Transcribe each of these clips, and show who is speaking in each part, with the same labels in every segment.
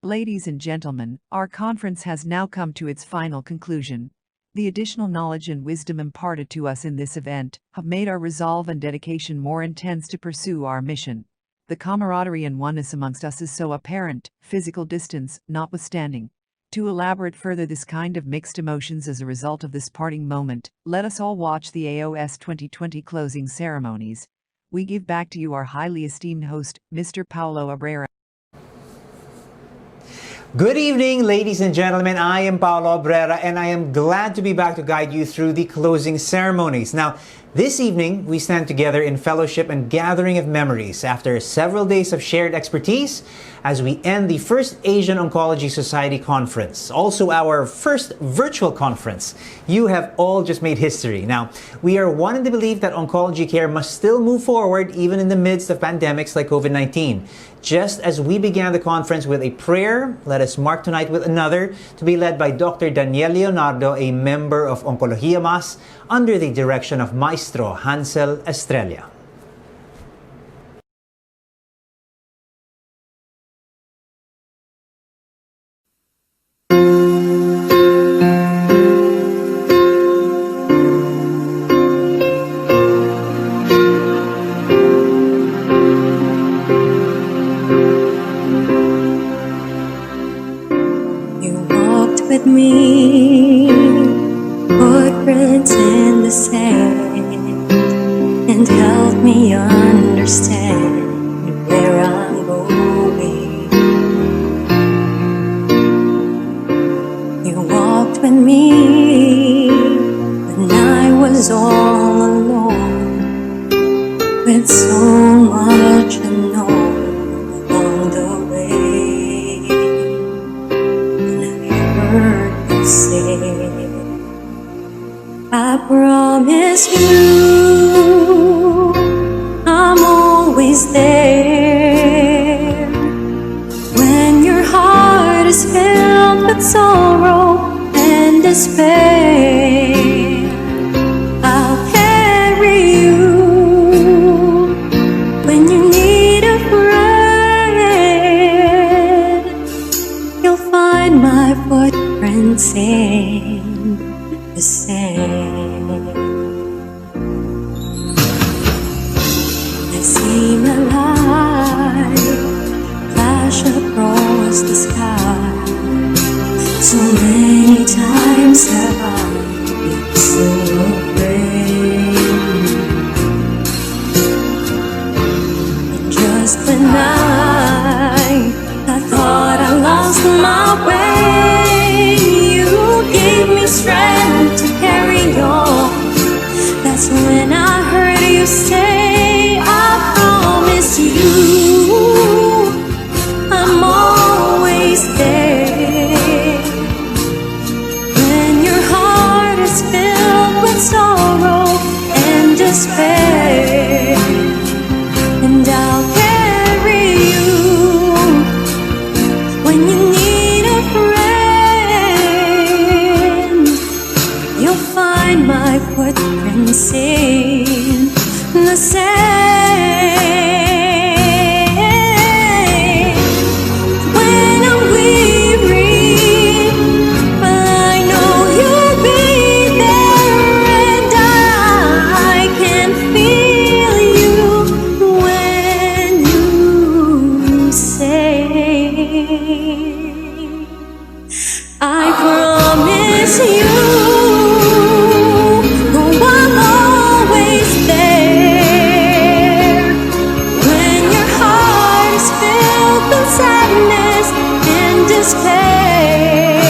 Speaker 1: Ladies and gentlemen, our conference has now come to its final conclusion. The additional knowledge and wisdom imparted to us in this event have made our resolve and dedication more intense to pursue our mission. The camaraderie and oneness amongst us is so apparent, physical distance notwithstanding. To elaborate further this kind of mixed emotions as a result of this parting moment, let us all watch the AOS 2020 closing ceremonies. We give back to you our highly esteemed host, Mr. Paulo Abrera.
Speaker 2: Good evening, ladies and gentlemen. I am Paulo Abrera, and I am glad to be back to guide you through the closing ceremonies. Now, this evening, we stand together in fellowship and gathering of memories after several days of shared expertise as we end the first Asian Oncology Society Conference, also our first virtual conference. You have all just made history. Now, we are one in the belief that oncology care must still move forward even in the midst of pandemics like COVID-19. Just as we began the conference with a prayer, let us mark tonight with another to be led by Dr. Daniel Leonardo, a member of Oncologia Mas, under the direction of Maestro Hansel Estrella.
Speaker 3: With me, footprints in the sand, and help me understand where I'm going. You walked with me when I was all alone, with so much unknown along the way. Heard you say, I promise you I'm always there. When your heart is filled with sorrow and despair, I'll carry you. When you need a friend, you'll find my footprints in the sand. I see my light flash across the sky. So many times have I been so afraid. And just when I thought I lost my way, you gave me strength to carry on. That's when I heard you say, I promise you I'm always there. When your heart is filled with sorrow and despair, and I'll carry you. When you need a friend, you'll find my footprints in the sand. When I'm weary, I know you'll be there, and I can feel you when you say, I promise you, oh, I'm always there. When your heart is filled with sadness and despair,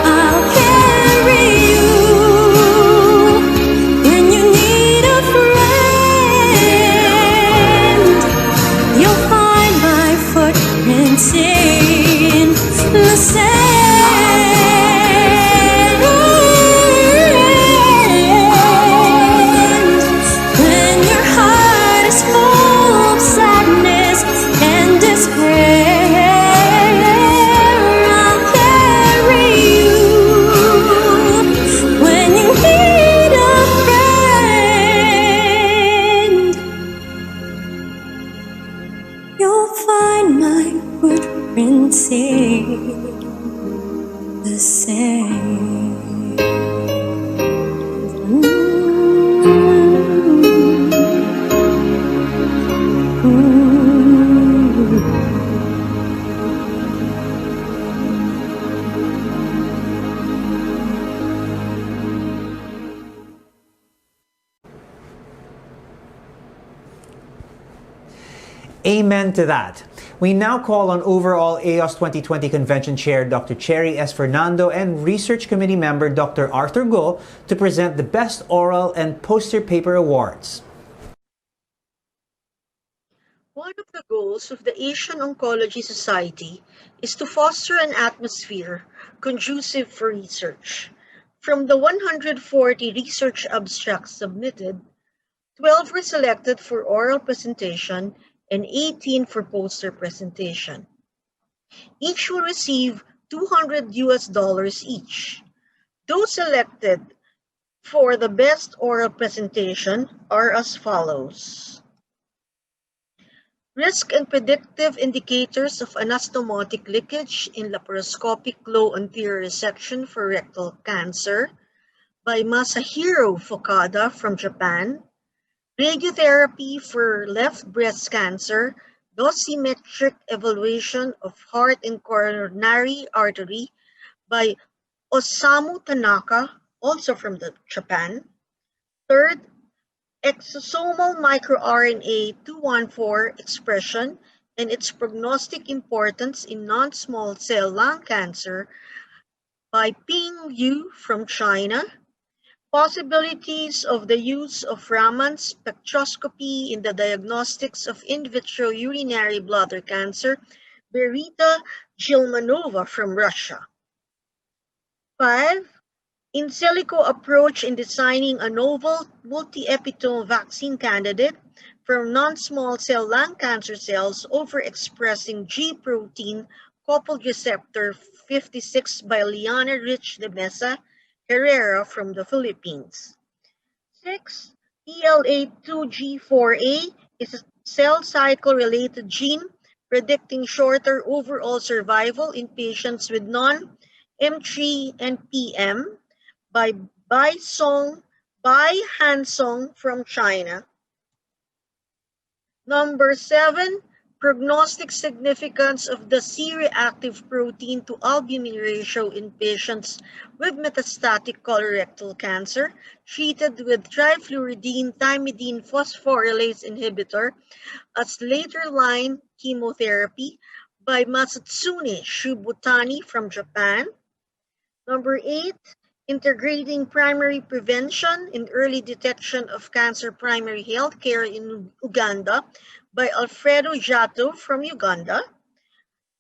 Speaker 3: I'll carry you. When you need a friend, you'll find my footprints in the sand. When your heart is full of sadness and despair, I'll carry you. When you need a friend, you'll find my footprints printing the same.
Speaker 2: Amen to that. We now call on overall AOS 2020 Convention Chair Dr. Cherry S. Fernando and Research Committee member Dr. Arthur Go to present the Best Oral and Poster Paper Awards.
Speaker 4: One of the goals of the Asian Oncology Society is to foster an atmosphere conducive for research. From the 140 research abstracts submitted, 12 were selected for oral presentation and 18 for poster presentation. Each will receive $200 each. Those selected for the best oral presentation are as follows. Risk and predictive indicators of anastomotic leakage in laparoscopic low anterior resection for rectal cancer by Masahiro Fukada from Japan. Radiotherapy for left breast cancer, dosimetric evaluation of heart and coronary artery by Osamu Tanaka, also from Japan. Third, exosomal microRNA 214 expression and its prognostic importance in non-small cell lung cancer by Ping Yu from China. Possibilities of the use of Raman spectroscopy in the diagnostics of in vitro urinary bladder cancer by Rita Gilmanova from Russia. 5. In silico approach in designing a novel multi-epitope vaccine candidate from non-small cell lung cancer cells overexpressing G protein coupled receptor 56 by Liana Rich de Mesa Herrera from the Philippines. 6. ELA2G4A is a cell cycle related gene predicting shorter overall survival in patients with non-M3 and PM by Bai Hansong from China. Number 7, prognostic significance of the C-reactive protein to albumin ratio in patients with metastatic colorectal cancer treated with trifluridine thymidine phosphorylase inhibitor as later line chemotherapy by Masatsune Shibutani from Japan. Number 8, integrating primary prevention and early detection of cancer primary health care in Uganda by Alfredo Jato from Uganda.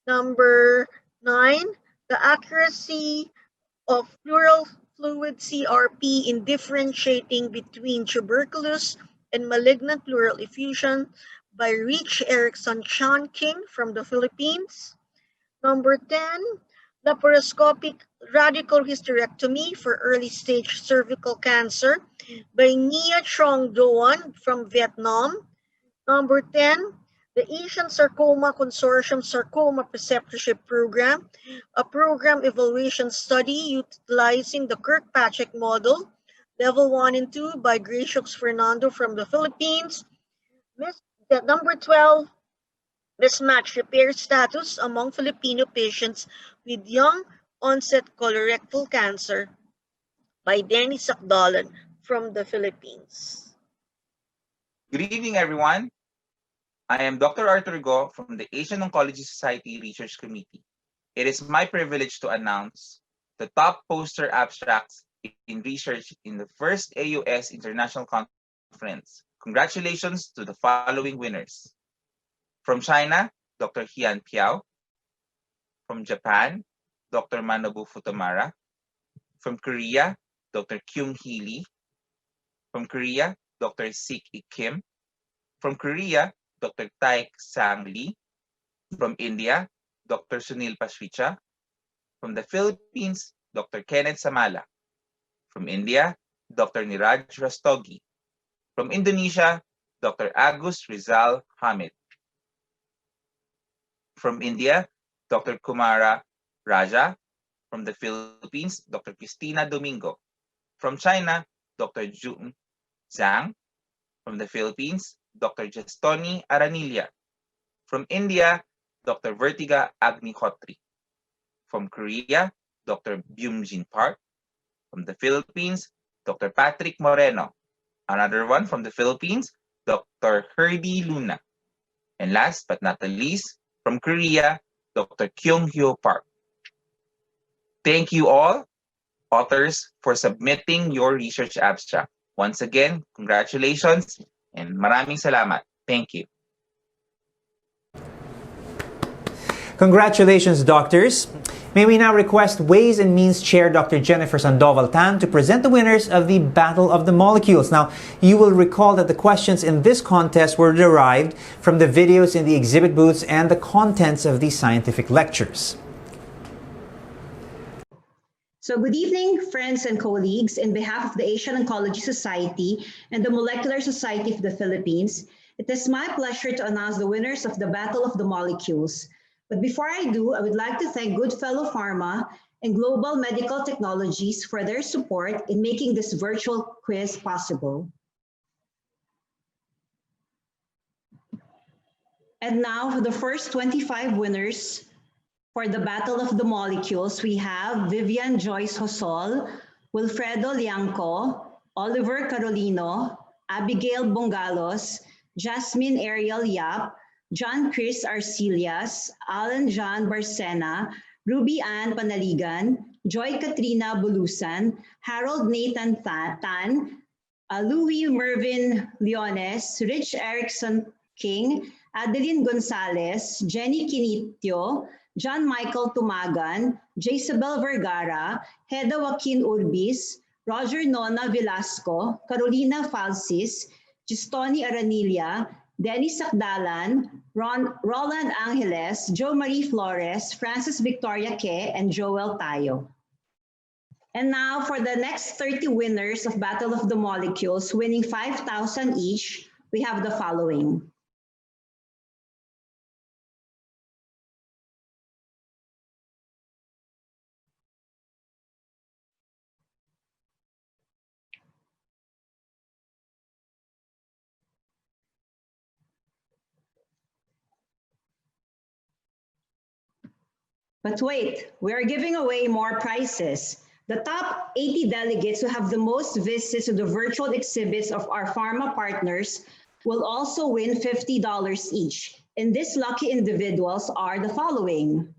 Speaker 4: Number 9, the accuracy of pleural fluid CRP in differentiating between tuberculous and malignant pleural effusion by Rich Erickson Chan King from the Philippines. Number 10, laparoscopic radical hysterectomy for early-stage cervical cancer by Nia Trong Doan from Vietnam. Number 10, the Asian Sarcoma Consortium Sarcoma Preceptorship Program, a program evaluation study utilizing the Kirkpatrick model, level 1 and 2 by Gracious Fernando from the Philippines. Number 12, mismatch repair status among Filipino patients with young onset colorectal cancer by Denny Sakdalan from the Philippines.
Speaker 5: Good evening, everyone. I am Dr. Arthur Go from the Asian Oncology Society Research Committee. It is my privilege to announce the top poster abstracts in research in the first AOS International Conference. Congratulations to the following winners. From China, Dr. Hian Piao. From Japan, Dr. Manabu Futomara. From Korea, Dr. Kyung Hee Lee. From Korea, Dr. Sik Ik Kim. From Korea, Dr. Taek Sang Lee. From India, Dr. Sunil Pasricha. From the Philippines, Dr. Kenneth Samala. From India, Dr. Niraj Rastogi. From Indonesia, Dr. Agus Rizal Hamid. From India, Dr. Kumara Raja. From the Philippines, Dr. Cristina Domingo. From China, Dr. Jun Zhang. From the Philippines, Dr. Justoni Aranilla. From India, Dr. Vertiga Agnihotri. From Korea, Dr. Byung-jin Park. From the Philippines, Dr. Patrick Moreno. Another one from the Philippines, Dr. Herdy Luna. And last but not the least, from Korea, Dr. Kyung-hyo Park. Thank you all, authors, for submitting your research abstract. Once again, congratulations and maraming salamat. Thank you.
Speaker 2: Congratulations, doctors. May we now request Ways and Means Chair Dr. Jennifer Sandoval-Tan to present the winners of the Battle of the Molecules. Now, you will recall that the questions in this contest were derived from the videos in the exhibit booths and the contents of these scientific lectures.
Speaker 6: So good evening, friends and colleagues. In behalf of the Asian Oncology Society and the Molecular Society of the Philippines, it is my pleasure to announce the winners of the Battle of the Molecules. But before I do, I would like to thank Goodfellow Pharma and Global Medical Technologies for their support in making this virtual quiz possible. And now for the first 25 winners for the Battle of the Molecules, we have Vivian Joyce Hosol, Wilfredo Lianco, Oliver Carolino, Abigail Bongalos, Jasmine Ariel Yap, John Chris Arcelias, Alan John Barcena, Ruby Ann Panaligan, Joy Katrina Bulusan, Harold Nathan Tan, Louis Mervin Leones, Rich Erickson King, Adeline Gonzalez, Jenny Quinitio, John Michael Tumagan, Jezabel Vergara, Heda Joaquin Urbis, Roger Nona Velasco, Carolina Falsis, Gistoni Aranilla, Dennis Sakdalan, Roland Angeles, Jo Marie Flores, Francis Victoria Ke, and Joel Tayo. And now for the next 30 winners of Battle of the Molecules, winning 5,000 each, we have the following. But wait, we are giving away more prizes. The top 80 delegates who have the most visits to the virtual exhibits of our pharma partners will also win $50 each. And these lucky individuals are the following.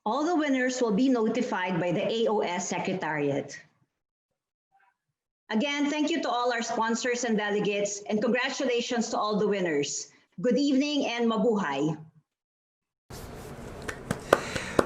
Speaker 6: All the winners will be notified by the AOS Secretariat. Again, thank you to all our sponsors and delegates, and congratulations to all the winners. Good evening and mabuhay.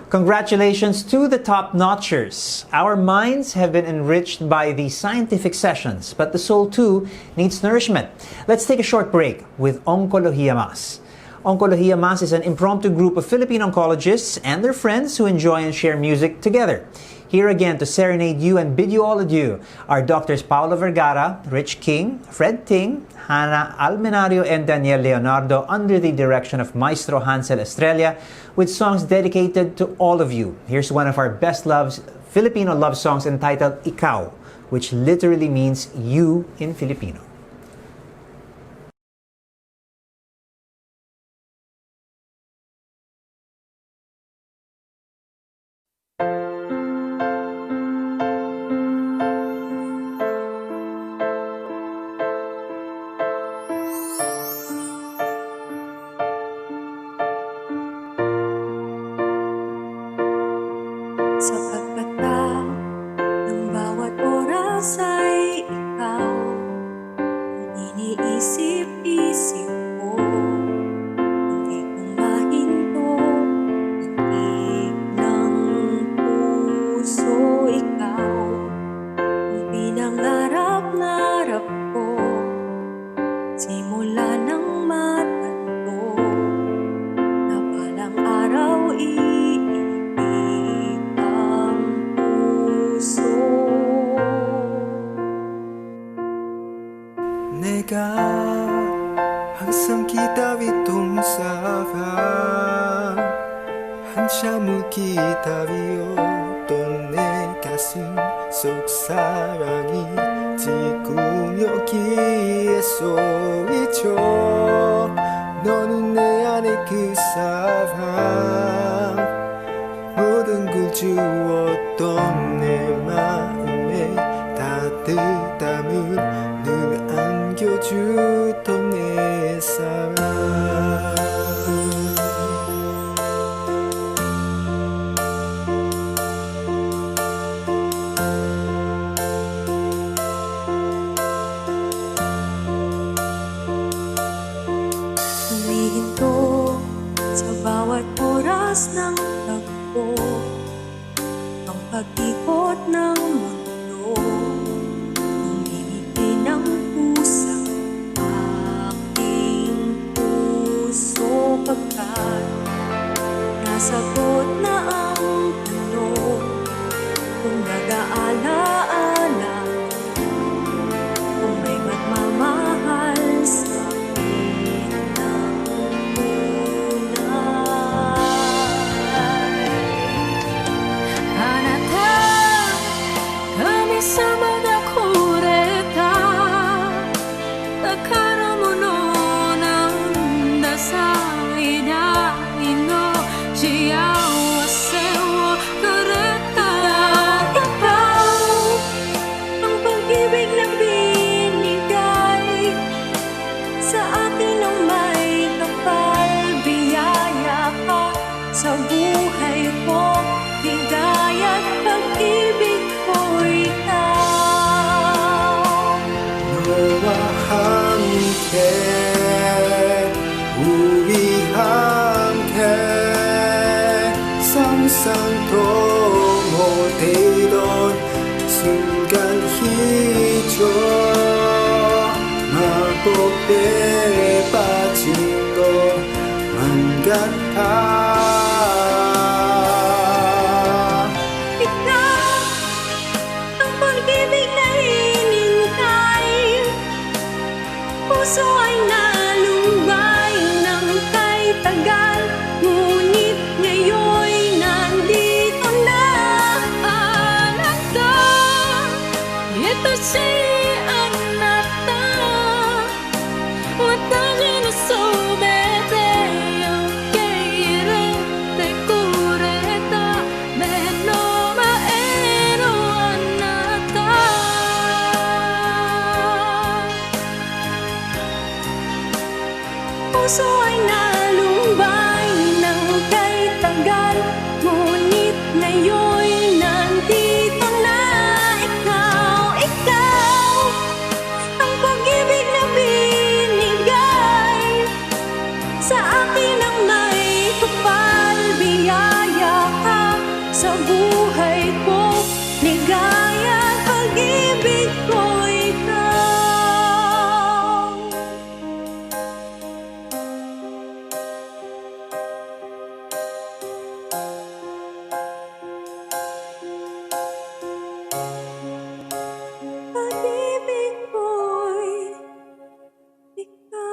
Speaker 2: Congratulations to the top-notchers. Our minds have been enriched by the scientific sessions, but the soul too needs nourishment. Let's take a short break with Oncologia Mas. Oncologia Mas is an impromptu group of Philippine oncologists and their friends who enjoy and share music together. Here again to serenade you and bid you all adieu are Doctors Paulo Vergara, Rich King, Fred Ting, Hannah Almenario, and Daniel Leonardo under the direction of Maestro Hansel Estrella with songs dedicated to all of you. Here's one of our best loves, Filipino love songs entitled Ikaw, which literally means you in Filipino.
Speaker 3: Sa pagkatao ng bawat oras ay ikaw
Speaker 7: 한참을 기다리었던 내 가슴 속 사랑이 지금 여기에 쏘이죠. 너는 내 안에 그 사랑 모든 걸 주었던 내 마음에 따뜻함을 늘 안겨주던 내 사랑.
Speaker 3: Humihinto sa bawat oras ng tagpo, ang pag-ikot ng mundo, umibig ng pusa, aking puso pagkat nasagot na ang tanong kung nag-aalaala, kung may magmamahal sa sama da kureta takara mono nanda saida ino siawase wo kureta. Ikaw ang pag-ibig na binigay sa akin ng may kapal, biyaya ka sa buhay ko, higaya't pag-ibig ko ikaw.
Speaker 7: 너와 함께 우리 함께 상상도 못했던 순간이죠. 마법에 빠진 것만 같아.
Speaker 3: Puso ay nalumbay ng kay tagal, ngunit ngayon'y nandito na. Anak ka, ito si Anata, watashi no sobete yo keirete kureta me no mae no Anata. Puso ay nalumbay ng kay tagal, ngunit ngayon'y nandito na. Ikaw, ang pag-ibig na binigay sa akin ang may kapal, biyaya ka sa buhay ko, ligaya at pag-ibig ko ikaw. Pag-ibig ko'y ikaw.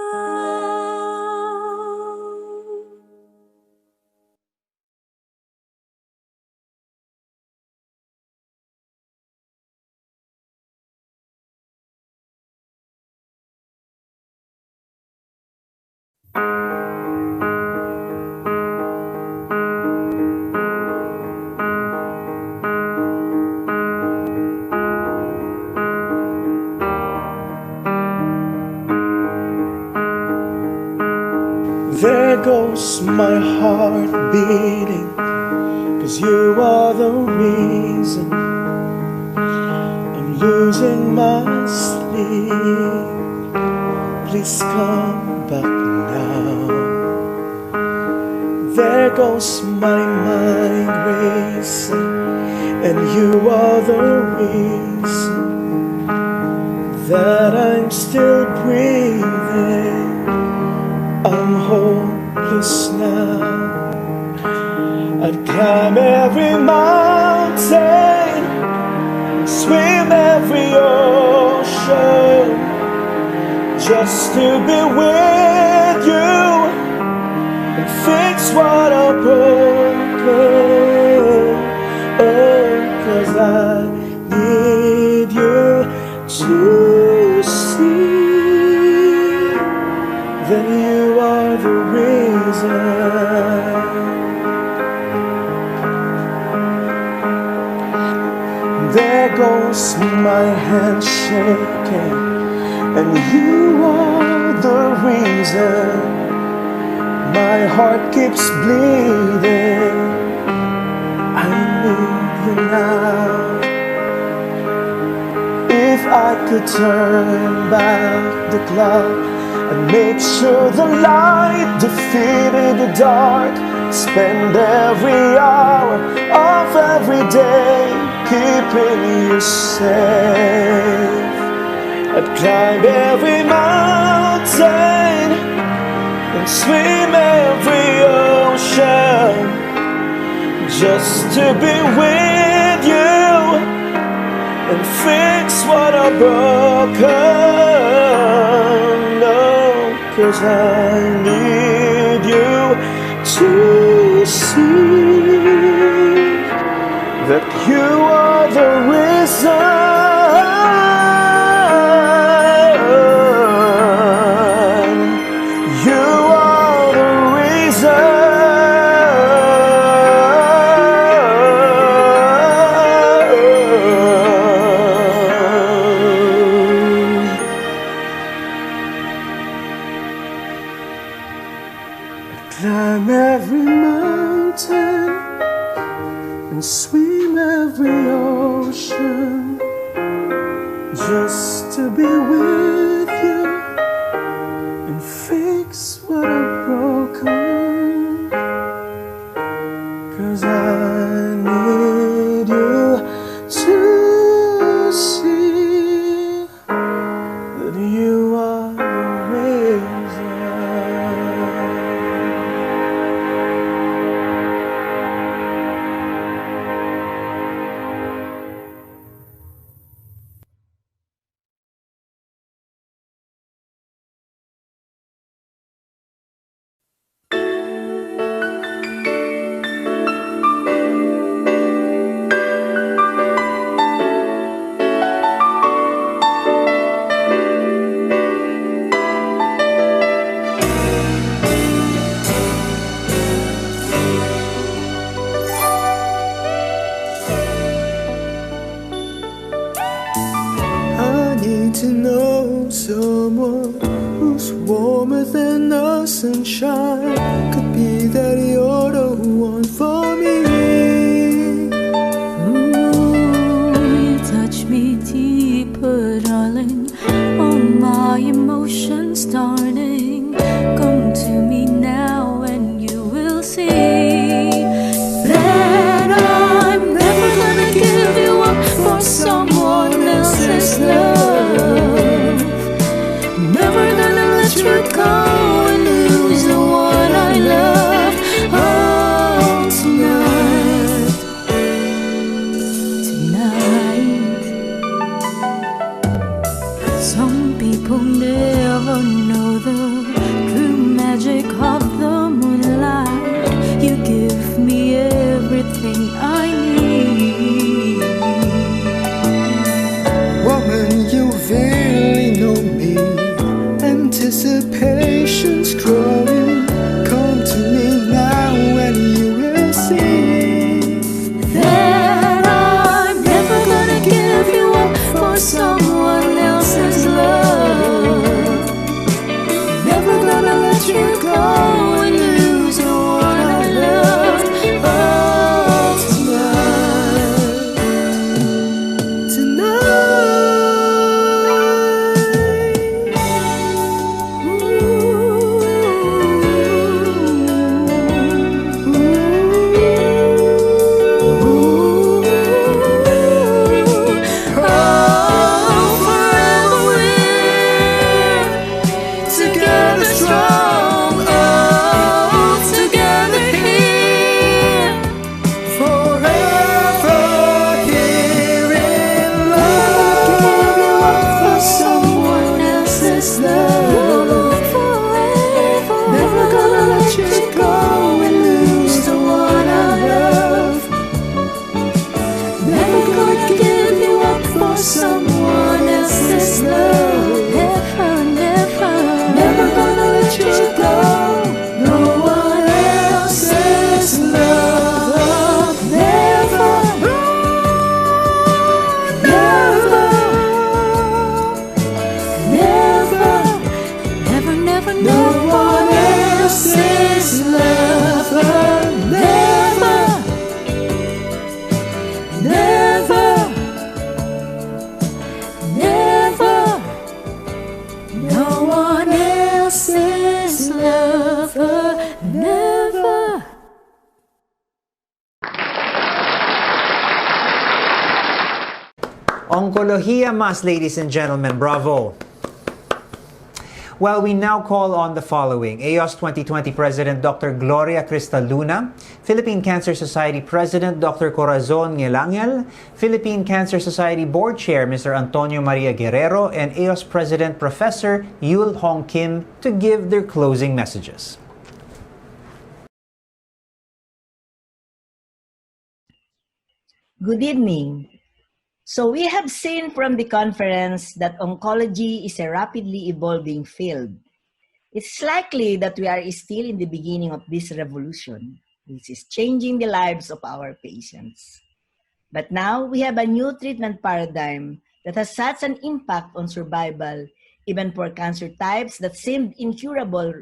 Speaker 7: There goes my heart beating, 'cause you are the reason I'm losing my sleep. Please come back now. There goes my mind racing, and you are the reason that I'm still breathing. I'm hopeless now. I'd climb every mountain, swim every ocean, just to be with you and fix what I broke. Oh, 'cause I need you to see that you are the reason. There goes my hand shaking, and you are the reason my heart keeps bleeding. I need you now. If I could turn back the clock and make sure the light defeated the dark, spend every hour of every day keeping you safe. I'd climb every mountain and swim every ocean just to be with you and fix what I've broken. No, 'cause I need you to see that you are the reason. You are the reason. Climb every mountain and swim every ocean just to be with you and fix what I've broken. 'Cause I need you to see that you are the reason.
Speaker 2: Oncologia mas, ladies and gentlemen. Bravo. Well, we now call on the following: AOS2020 President Dr. Gloria Cristaluna, Philippine Cancer Society President Dr. Corazon Ngelangel, Philippine Cancer Society Board Chair Mr. Antonio Maria Guerrero, and AOS President Professor Yul Hong Kim to give their closing messages.
Speaker 8: Good evening. So we have seen from the conference that oncology is a rapidly evolving field. It's likely that we are still in the beginning of this revolution, which is changing the lives of our patients. But now we have a new treatment paradigm that has such an impact on survival, even for cancer types that seemed incurable.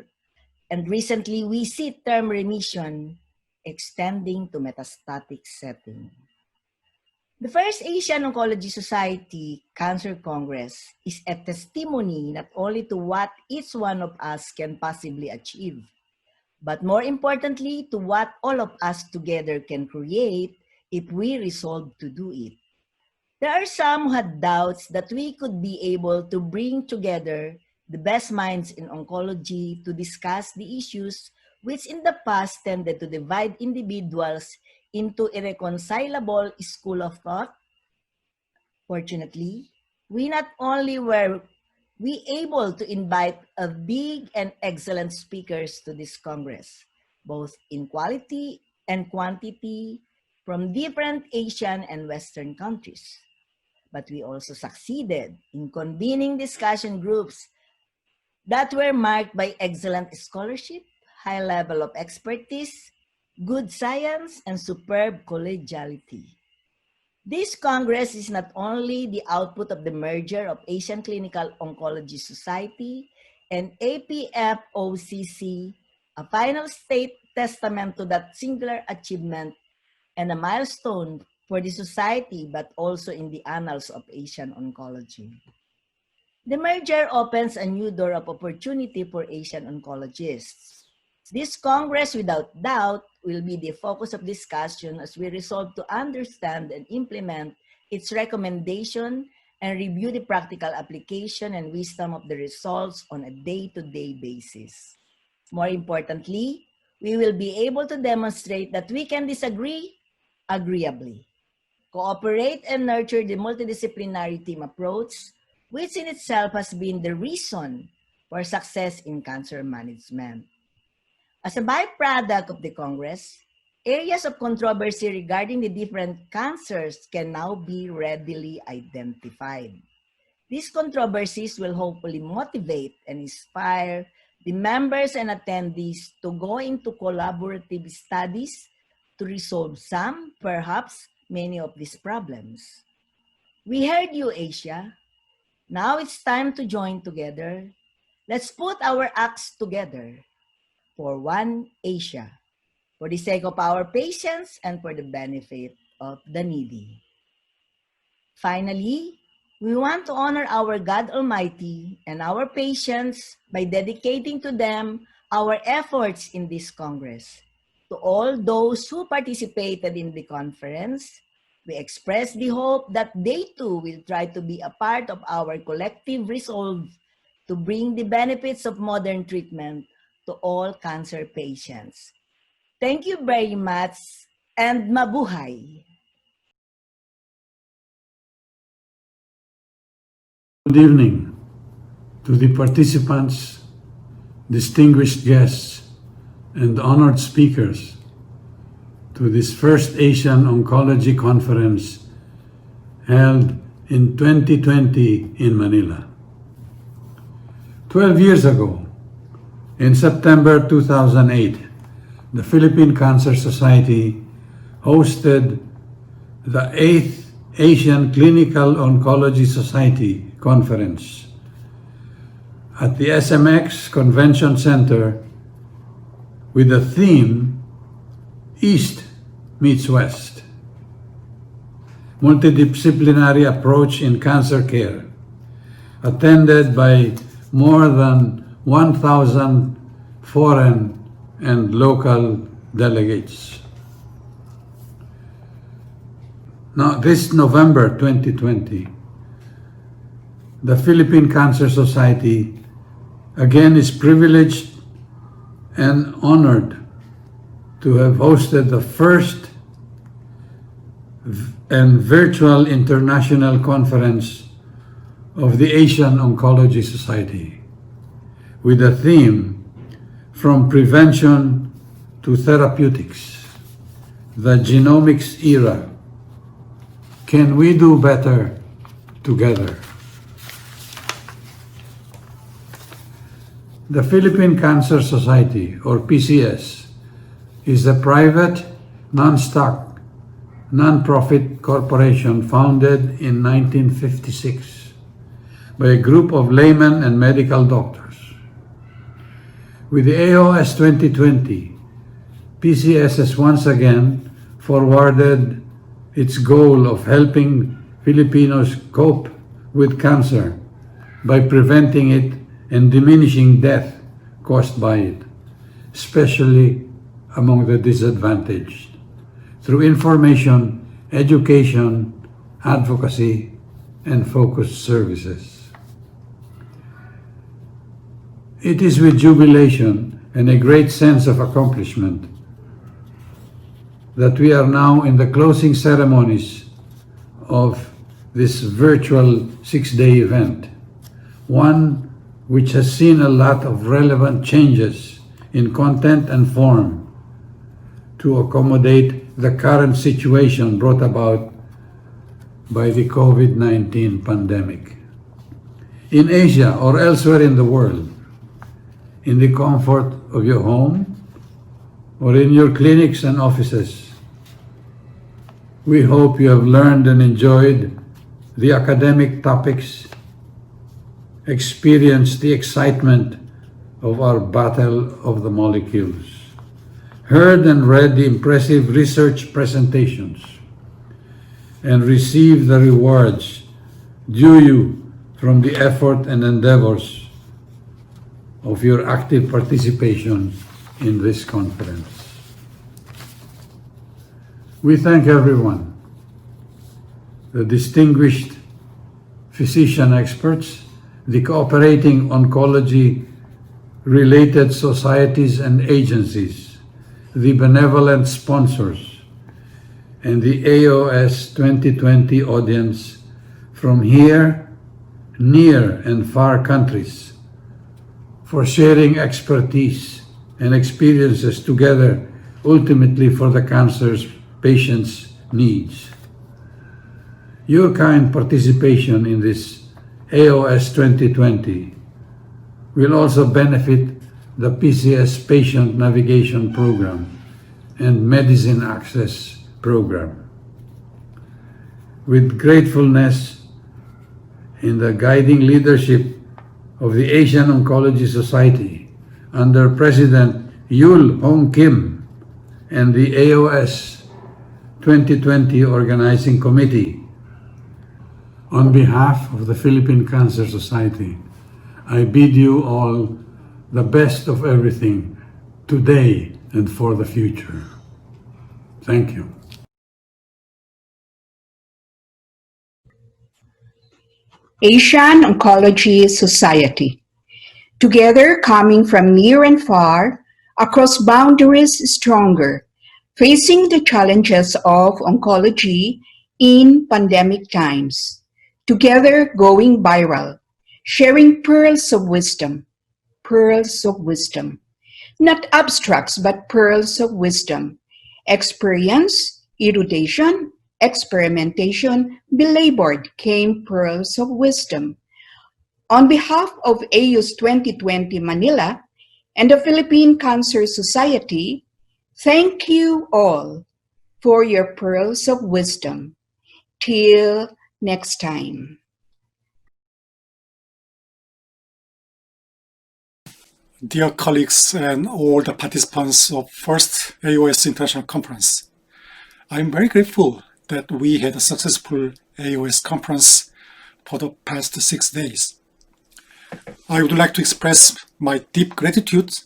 Speaker 8: And recently we see term remission extending to metastatic setting. The first Asian Oncology Society Cancer Congress is a testimony not only to what each one of us can possibly achieve, but more importantly to what all of us together can create if we resolve to do it. There are some who had doubts that we could be able to bring together the best minds in oncology to discuss the issues which in the past tended to divide individuals into irreconcilable school of thought. Fortunately, we not only were we able to invite a big and excellent speakers to this Congress, both in quality and quantity from different Asian and Western countries. But we also succeeded in convening discussion groups that were marked by excellent scholarship, high level of expertise, good science, and superb collegiality. This Congress is not only the output of the merger of Asian Clinical Oncology Society and APFOCC, a final state testament to that singular achievement and a milestone for the society, but also in the annals of Asian oncology. The merger opens a new door of opportunity for Asian oncologists. This Congress, without doubt, will be the focus of discussion as we resolve to understand and implement its recommendation and review the practical application and wisdom of the results on a day-to-day basis. More importantly, we will be able to demonstrate that we can disagree agreeably, cooperate and nurture the multidisciplinary team approach, which in itself has been the reason for success in cancer management. As a byproduct of the Congress, areas of controversy regarding the different cancers can now be readily identified. These controversies will hopefully motivate and inspire the members and attendees to go into collaborative studies to resolve some, perhaps many of these problems. We heard you, Asia. Now it's time to join together. Let's put our acts together for one Asia, for the sake of our patients and for the benefit of the needy. Finally, we want to honor our God Almighty and our patients by dedicating to them our efforts in this Congress. To all those who participated in the conference, we express the hope that they too will try to be a part of our collective resolve to bring the benefits of modern treatment to all cancer patients. Thank you very much and mabuhay!
Speaker 9: Good evening to the participants, distinguished guests, and honored speakers to this first Asian Oncology Conference held in 2020 in Manila. 12 years ago, in September 2008, the Philippine Cancer Society hosted the 8th Asian Clinical Oncology Society Conference at the SMX Convention Center with the theme East meets West, multidisciplinary approach in cancer care, attended by more than 1,000 foreign and local delegates. Now, this November 2020, the Philippine Cancer Society again is privileged and honored to have hosted the first and virtual international conference of the Asian Oncology Society with the theme From Prevention to Therapeutics, the Genomics Era. Can we do better together? The Philippine Cancer Society, or PCS, is a private, non-stock, non-profit corporation founded in 1956 by a group of laymen and medical doctors. With the AOS2020, PCS has once again forwarded its goal of helping Filipinos cope with cancer by preventing it and diminishing death caused by it, especially among the disadvantaged, through information, education, advocacy, and focused services. It is with jubilation and a great sense of accomplishment that we are now in the closing ceremonies of this virtual 6-day event, one which has seen a lot of relevant changes in content and form to accommodate the current situation brought about by the COVID-19 pandemic. In Asia or elsewhere in the world, in the comfort of your home or in your clinics and offices, we hope you have learned and enjoyed the academic topics, experienced the excitement of our battle of the molecules, heard and read the impressive research presentations, and received the rewards due you from the effort and endeavors of your active participation in this conference. We thank everyone, the distinguished physician experts, the cooperating oncology-related societies and agencies, the benevolent sponsors, and the AOS 2020 audience from here, near and far countries for sharing expertise and experiences together, ultimately for the cancer's patients' needs. Your kind participation in this AOS 2020 will also benefit the PCS Patient Navigation Program and Medicine Access Program. With gratefulness in the guiding leadership of the Asian Oncology Society under President Yul Hong Kim and the AOS 2020 Organizing Committee, on behalf of the Philippine Cancer Society, I bid you all the best of everything today and for the future. Thank you.
Speaker 10: Asian Oncology Society. Together, coming from near and far, across boundaries stronger, facing the challenges of oncology in pandemic times. Together, going viral, sharing pearls of wisdom, not abstracts, but pearls of wisdom, experience, erudition, experimentation, belabored came pearls of wisdom. On behalf of AOS 2020 Manila and the Philippine Cancer Society, thank you all for your pearls of wisdom. Till next time.
Speaker 11: Dear colleagues and all the participants of first AOS International Conference, I'm very grateful that we had a successful AOS conference for the past 6 days. I would like to express my deep gratitude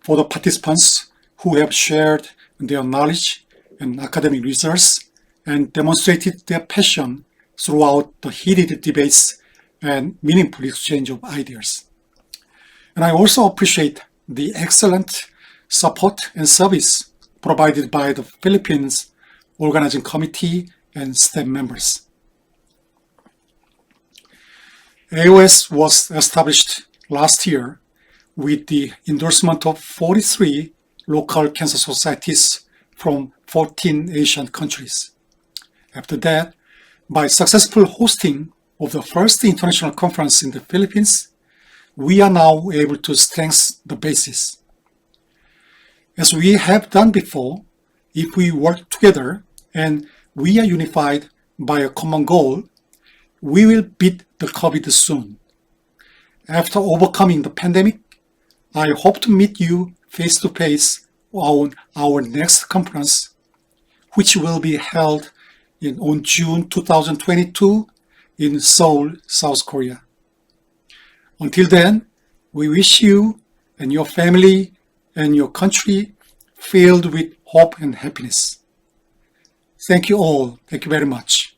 Speaker 11: for the participants who have shared their knowledge and academic research and demonstrated their passion throughout the heated debates and meaningful exchange of ideas. And I also appreciate the excellent support and service provided by the Philippines Organizing Committee and staff members. AOS was established last year with the endorsement of 43 local cancer societies from 14 Asian countries. After that, by successful hosting of the first international conference in the Philippines, we are now able to strengthen the basis. As we have done before, if we work together and we are unified by a common goal, we will beat the COVID soon. After overcoming the pandemic, I hope to meet you face to face on our next conference, which will be held on June 2022 in Seoul, South Korea. Until then, we wish you and your family and your country filled with hope and happiness. Thank you all. Thank you very much.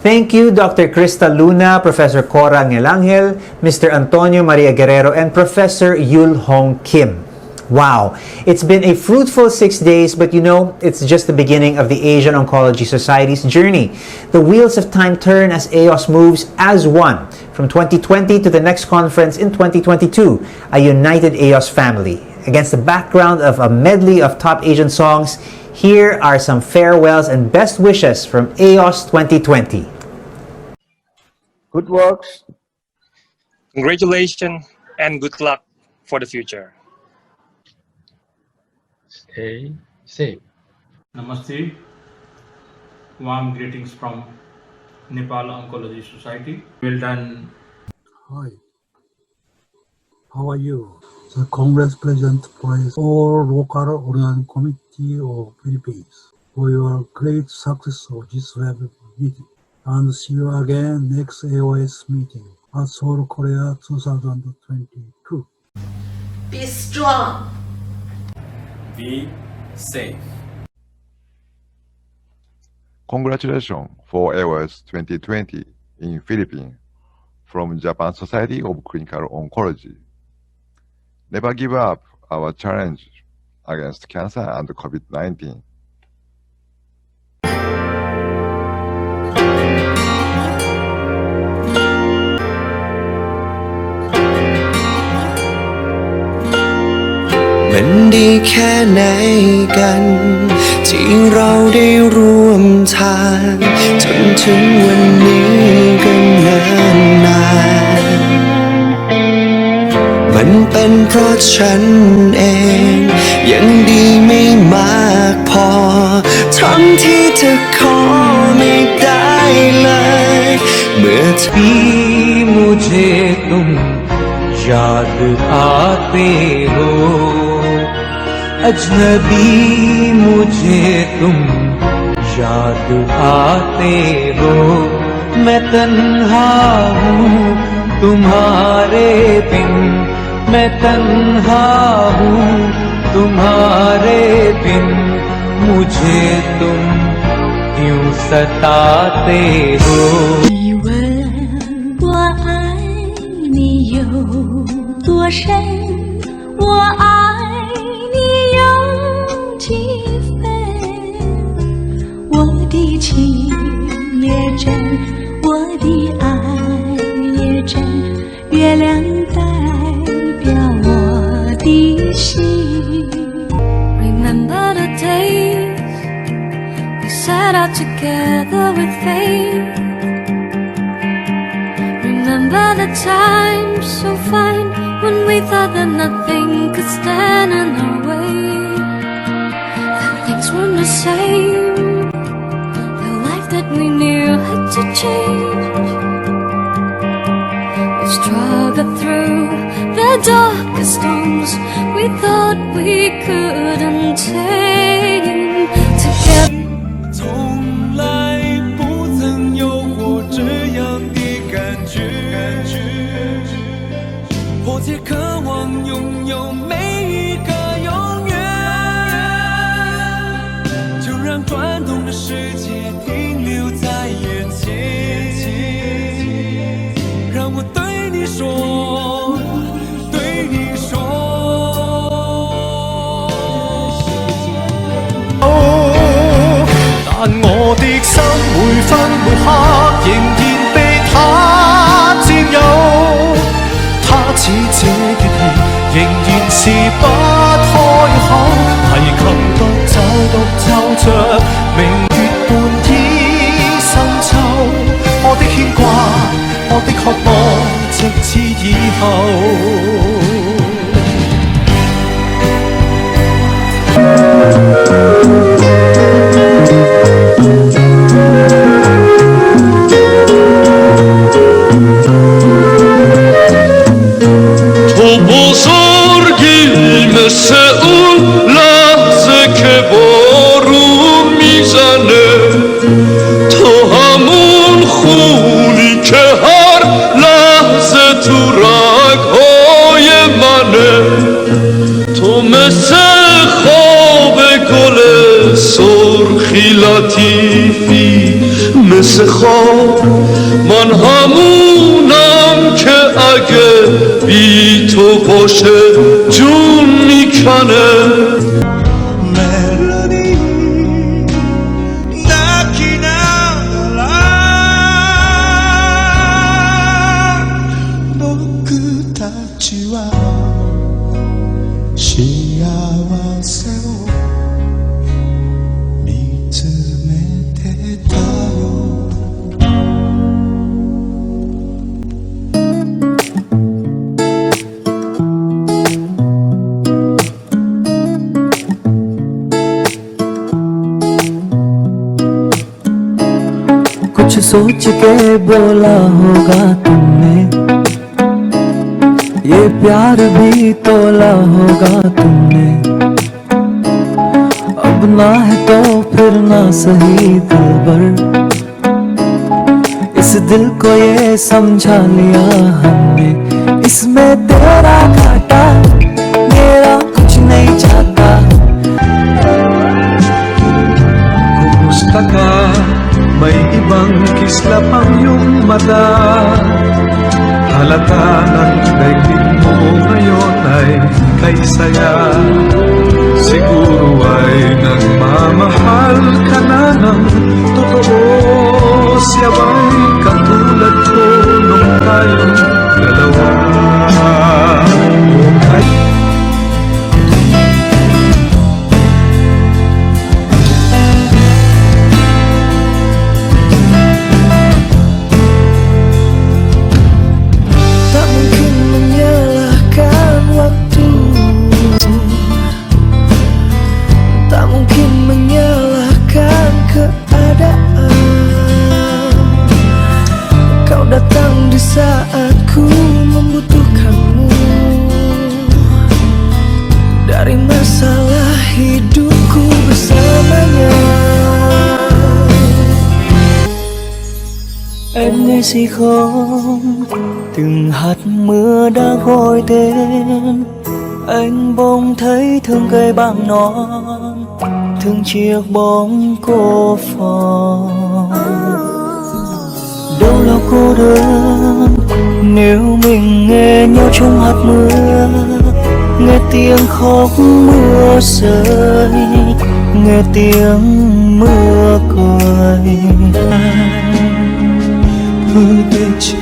Speaker 2: Thank you, Dr. Krista Luna, Professor Cora Ngelangel, Mr. Antonio Maria Guerrero, and Professor Yul Hong Kim. Wow, it's been a fruitful 6 days, but you know, it's just the beginning of the Asian Oncology Society's journey. The wheels of time turn as AOS moves as one from 2020 to the next conference in 2022, a united AOS family. Against the background of a medley of top Asian songs, here are some farewells and best wishes from AOS 2020.
Speaker 12: Good works.
Speaker 13: Congratulations and good luck for the future.
Speaker 14: Stay safe. Namaste. Warm greetings from Nepal Oncology Society. Well done.
Speaker 15: Hi. How are you? The Congress President praise all local organizing committee of Philippines for your great success of this web meeting. And see you again next AOS meeting at Seoul, Korea 2022.
Speaker 16: Be strong.
Speaker 17: Be safe.
Speaker 18: Congratulations for AOS 2020 in Philippines from Japan Society of Clinical Oncology. Never give up our challenge against cancer and COVID-19.
Speaker 7: มันดีแค่ไหนกันที่เราได้ร่วมทางจนถึงวันนี้ก็นานนานมันเป็นเพราะฉันเองยังดีไม่มากพอทั้งที่เธอขอไม่ได้เลยเมื่อที่
Speaker 19: मुझे तुम याद आते हो अजनबी मुझे तुम याद आते हो मैं तन्हा हूँ तुम्हारे बिन मैं तन्हा हूँ तुम्हारे बिन मुझे तुम क्यों सताते हो
Speaker 3: 你问我爱你有多深，我爱你有几分？我的情也真，我的爱也真，月亮代表我的心。Remember the days we set out together with faith. Remember the times so fine when we thought that nothing could stand in our way. That things weren't the same. The life that we knew had to change. We struggled through the darkest storms we thought we couldn't tame together.
Speaker 17: 从来不曾有过这样的感觉，迫切渴望拥有每一个永远，就让转动的世界停留在眼前。我的心每分每刻仍然被他佔有，他似這月兒仍然是不開口，提琴獨奏獨奏着明月半倚深秋，我的牽掛，我的渴望，直至以後。
Speaker 20: تو بزرگی مثل اون لحظه که بارون میزنه، تو همون خونی که هر لحظه تو رگهای منه، تو مثل خواب گل سرخی لطیفی مثل خواب، من همونم که اگه بی تو باشه جون میکنه.
Speaker 19: कुछ सोच के बोला होगा तुमने, ये प्यार भी तोला होगा तुमने, अब ना है तो फिर ना सही दिलबर, इस दिल को ये समझा लिया हमने, इसमें तेरा घाटा मेरा कुछ नहीं जाता.
Speaker 17: Kumusta ka? May ibang kisla pang iyong mata, halata ng daigdig mo ngayon ay kay saya. Siguro ay nagmamahal ka na ng totoo, siya ba'y katulad ko nung tayong dalawa?
Speaker 3: Datang di saat ku membutuhkanmu, dari masalah hidupku bersamanya.
Speaker 19: Em nghe gì không? Từng hạt mưa đã gọi tên anh, bỗng thấy thương cây bằng non, thương chiếc bóng cô phòng. Đâu là cô đơn nếu mình nghe nhau trong hạt mưa, nghe tiếng khóc mưa rơi, nghe tiếng mưa cười.
Speaker 17: 부대쳐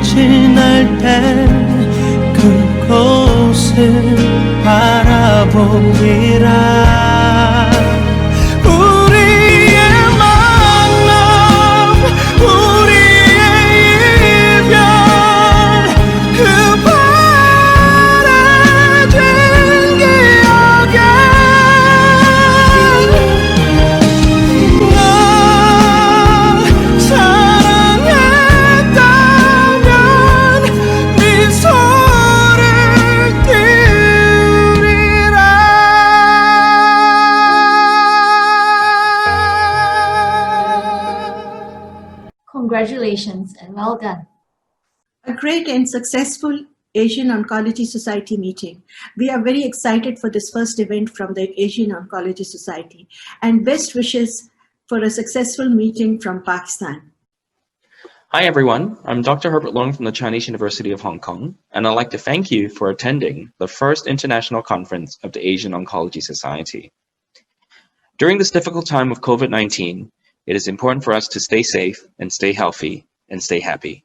Speaker 17: 지날 때 그곳을 바라보리라.
Speaker 21: Congratulations and well done.
Speaker 22: A great and successful Asian Oncology Society meeting. We are very excited for this first event from the Asian Oncology Society, and best wishes for a successful meeting from Pakistan.
Speaker 23: Hi everyone, I'm Dr. Herbert Leung from the Chinese University of Hong Kong, and I'd like to thank you for attending the first international conference of the Asian Oncology Society. During this difficult time of COVID-19, it is important for us to stay safe and stay healthy and stay happy.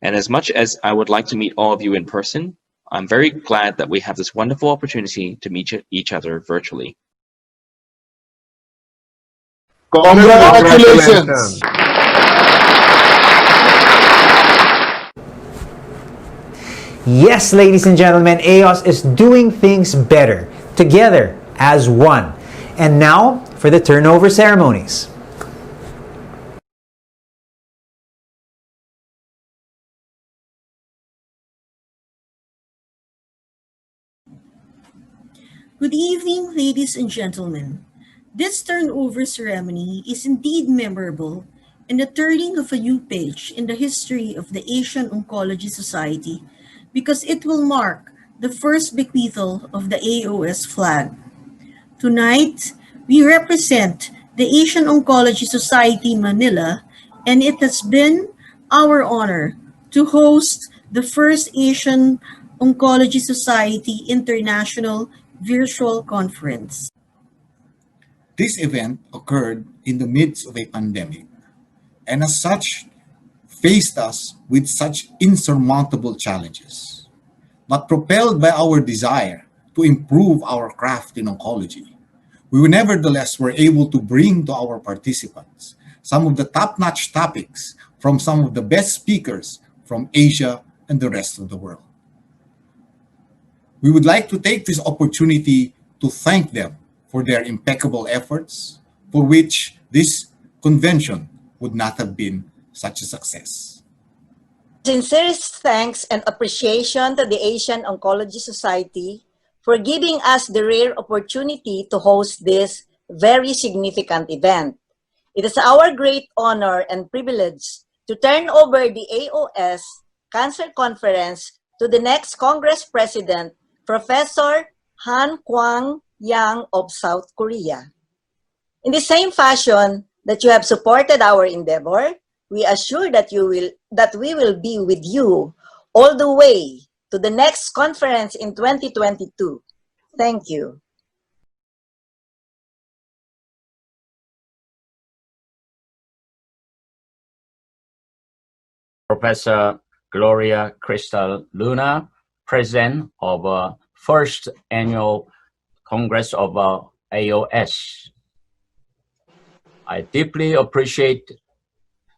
Speaker 23: And as much as I would like to meet all of you in person, I'm very glad that we have this wonderful opportunity to meet each other virtually.
Speaker 1: Congratulations!
Speaker 2: Yes, ladies and gentlemen, AOS is doing things better, together as one. And now for the turnover ceremonies.
Speaker 4: Good evening, ladies and gentlemen. This turnover ceremony is indeed memorable and the turning of a new page in the history of the Asian Oncology Society because it will mark the first bequeathal of the AOS flag. Tonight, we represent the Asian Oncology Society Manila, and it has been our honor to host the first Asian Oncology Society International Virtual Conference.
Speaker 5: This event occurred in the midst of a pandemic, and as such, faced us with such insurmountable challenges. But propelled by our desire to improve our craft in oncology, we nevertheless were able to bring to our participants some of the top-notch topics from some of the best speakers from Asia and the rest of the world. We would like to take this opportunity to thank them for their impeccable efforts, for which this convention would not have been such a success.
Speaker 8: Sincerest thanks and appreciation to the Asian Oncology Society for giving us the rare opportunity to host this very significant event. It is our great honor and privilege to turn over the AOS Cancer Conference to the next Congress President, Professor Han Kwang-yang of South Korea. In the same fashion that you have supported our endeavor, we assure that we will be with you all the way to the next conference in 2022. Thank you.
Speaker 24: Professor Gloria Crystal Luna, President of First Annual Congress of AOS. I deeply appreciate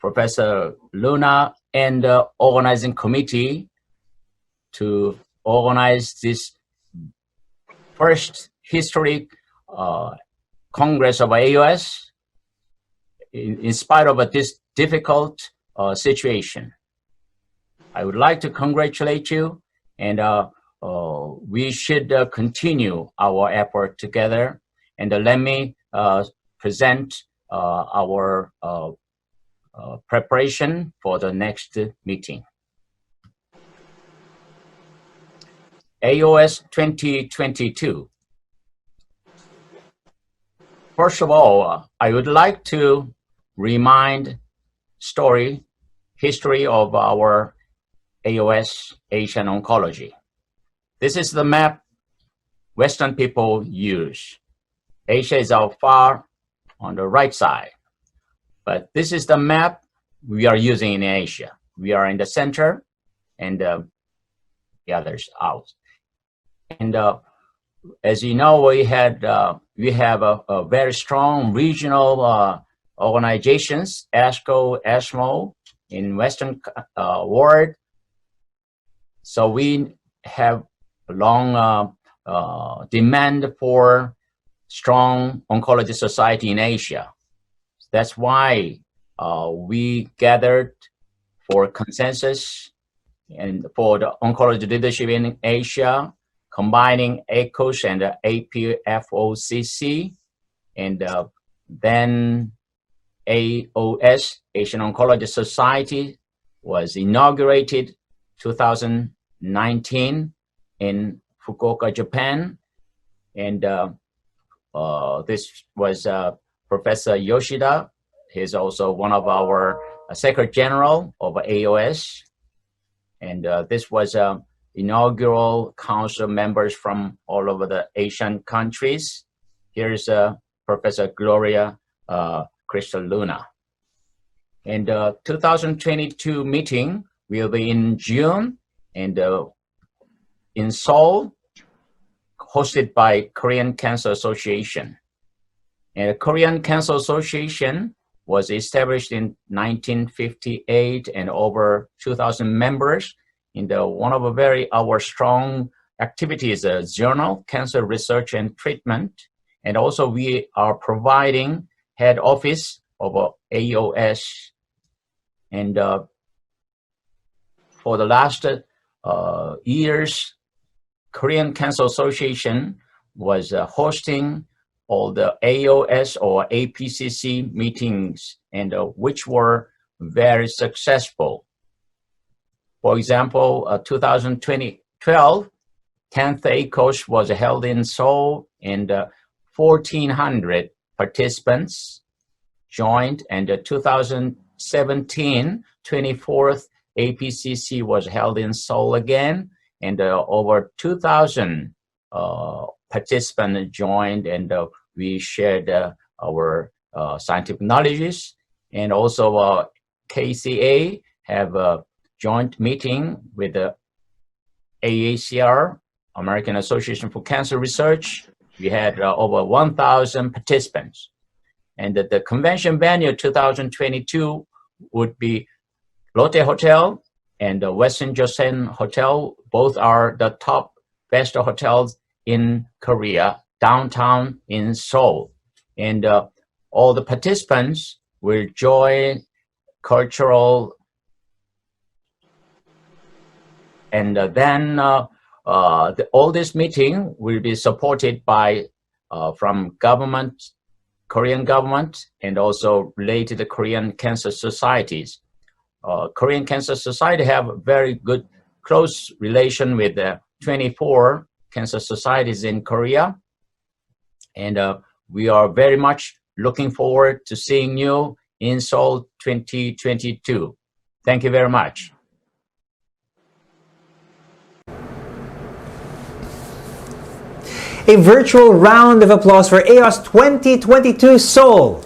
Speaker 24: Professor Luna and the organizing committee to organize this first historic Congress of AOS in spite of this difficult situation. I would like to congratulate you, and we should continue our effort together. And let me present our preparation for the next meeting. AOS 2022. First of all, I would like to remind history of our AOS, Asian Oncology. This is the map Western people use. Asia is out far on the right side, but this is the map we are using in Asia. We are in the center and the others out. And as you know, we have a very strong regional organizations, ASCO, ESMO, in Western world. So we have a long demand for strong oncology society in Asia. That's why we gathered for consensus and for the oncology leadership in Asia, combining ACOS and APFOCC, and then AOS, Asian Oncology Society, was inaugurated 2019 in Fukuoka, Japan. And this was Professor Yoshida. He's also one of our Secretary General of AOS. And this was inaugural council members from all over the Asian countries. Here's Professor Gloria Crystal Luna. And the 2022 meeting will be in June and in Seoul, hosted by Korean Cancer Association. And the Korean Cancer Association was established in 1958 and over 2,000 members. In one of our strong activities, a journal, cancer research and treatment. And also we are providing head office of AOS. And for the last years, Korean Cancer Association was hosting all the AOS or APCC meetings, and which were very successful. For example, 2012, 10th ACOS was held in Seoul, and 1,400 participants joined, and 2017, 24th APCC was held in Seoul again, and over 2,000 participants joined, and we shared our scientific knowledges. And also KCA have a joint meeting with the AACR, American Association for Cancer Research. We had over 1,000 participants. And the convention venue 2022 would be Lotte Hotel and the Western Joseon Hotel. Both are the top best hotels in Korea, downtown in Seoul. And all the participants will join cultural, and then all this meeting will be supported by from government, Korean government, and also related to Korean cancer societies. Korean Cancer Society have a very good close relation with the 24 cancer societies in Korea. And we are very much looking forward to seeing you in Seoul 2022. Thank you very much.
Speaker 2: A virtual round of applause for AOS 2022 Seoul.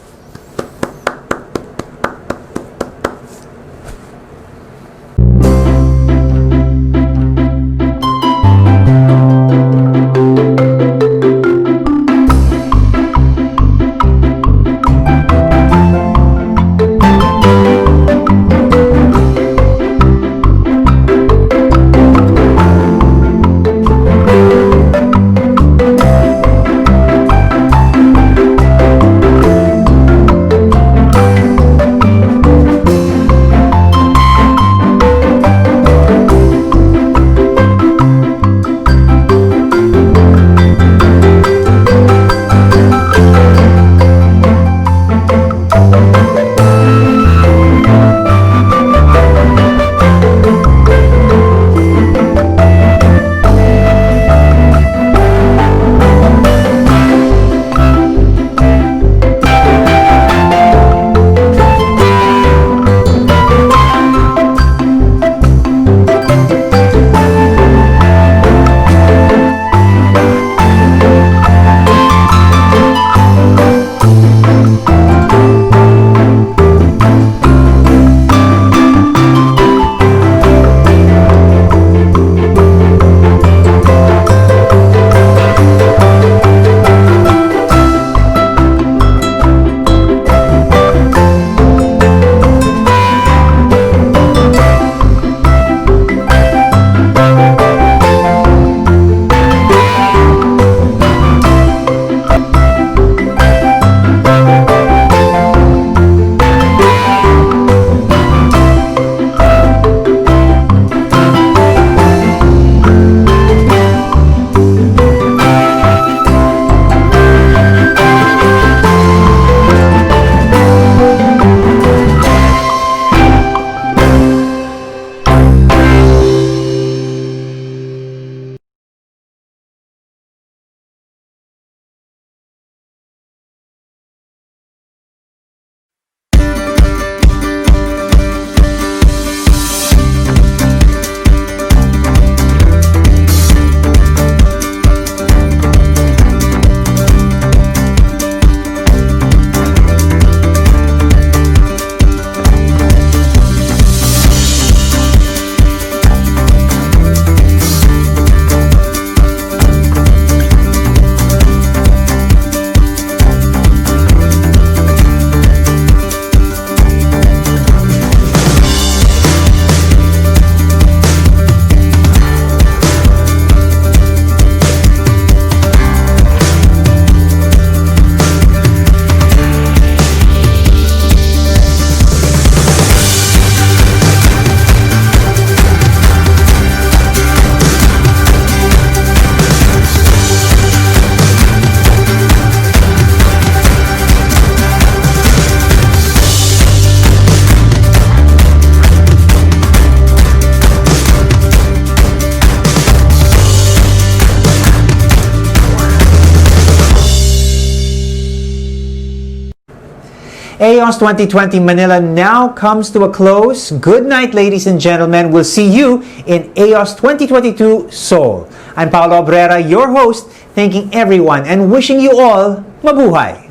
Speaker 2: AOS 2020 Manila now comes to a close. Good night, ladies and gentlemen. We'll see you in AOS 2022 Seoul. I'm Paulo Abrera, your host, thanking everyone and wishing you all mabuhay.